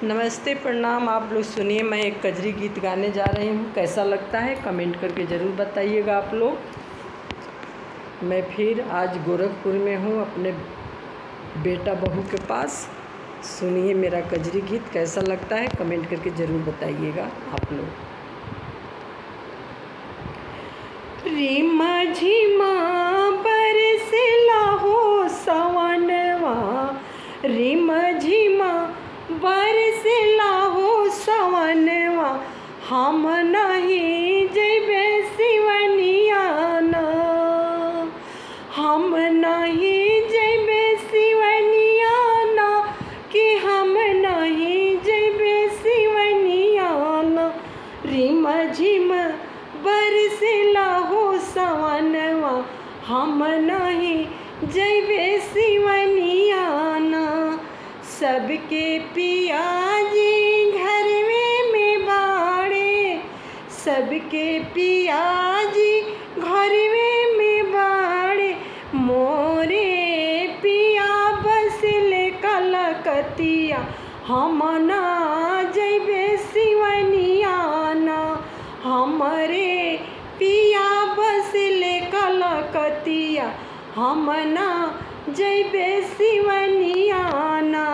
नमस्ते, प्रणाम। आप लोग सुनिए, मैं एक कजरी गीत गाने जा रही हूँ। कैसा लगता है कमेंट करके ज़रूर बताइएगा आप लोग। मैं फिर आज गोरखपुर में हूँ अपने बेटा बहू के पास। सुनिए मेरा कजरी गीत कैसा लगता है कमेंट करके ज़रूर बताइएगा आप लोग। रीमा झीमा बरसेला हो सवनवा, रीमा झीमा बरसेला हो सवनवा, हम नहीं जइबे सिवनियाना, हम नहीं जइबे सिवनियाना, कि हम नहीं जइबे सिवनियाना। रीमा झीमा बरसेला हो सवनवा, हम नहीं जइबे सिवनियाना। सबके पियाजी घर में बाड़े, सबके पियाजी घर में बाड़े, मोरे पिया बसले कलकतिया, हम ना जइबे सिवनियाना। हमरे पिया बसले कलकतिया, हम ना जइबे सिवनियाना।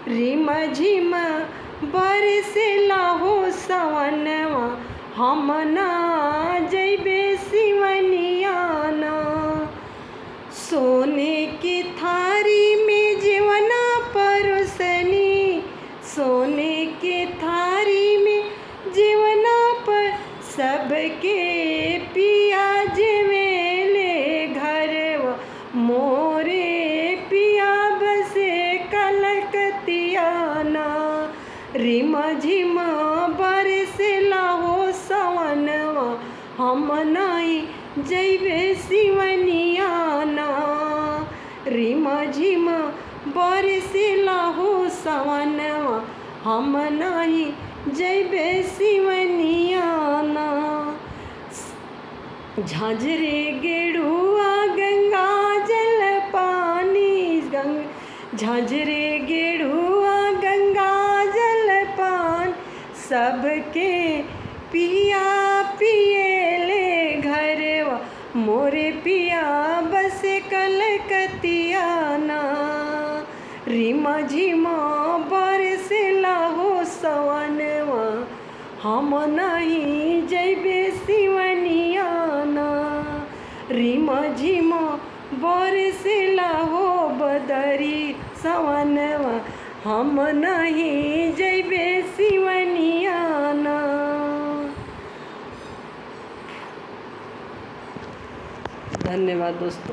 रीमा झीमा बरसेला हो सवनवा, हम ना जइबे सिवनियाना। सोने की थारी में जीवना परोसनी, सोने की थारी में जीवना पर सबके पिया जेवेले घरवा, मोरे पिया बसे कलकतियाना। रीमा झीमा बरसेला हो सवनवा, हम नहीं जइबे सिवनियाना। रीमा झीमा बरसेला हो सवनवा, हम नहीं जइबे सिवनियाना। झांझरे गेड़ुआ गंगा जल पानी, झांझरे गेड़ुआ गंगा जल पान, सबके पिया पिएले घरवा, मोरे पिया बसे कलकतियाना। रीमा झीमा बरसेला हो सवनवा, हम नहीं जइबे सिवनियाना। रीमा झीमा बरसेला हो बदरी सवनवा, हम नहीं जइबे सिवनियाना। धन्यवाद दोस्तों।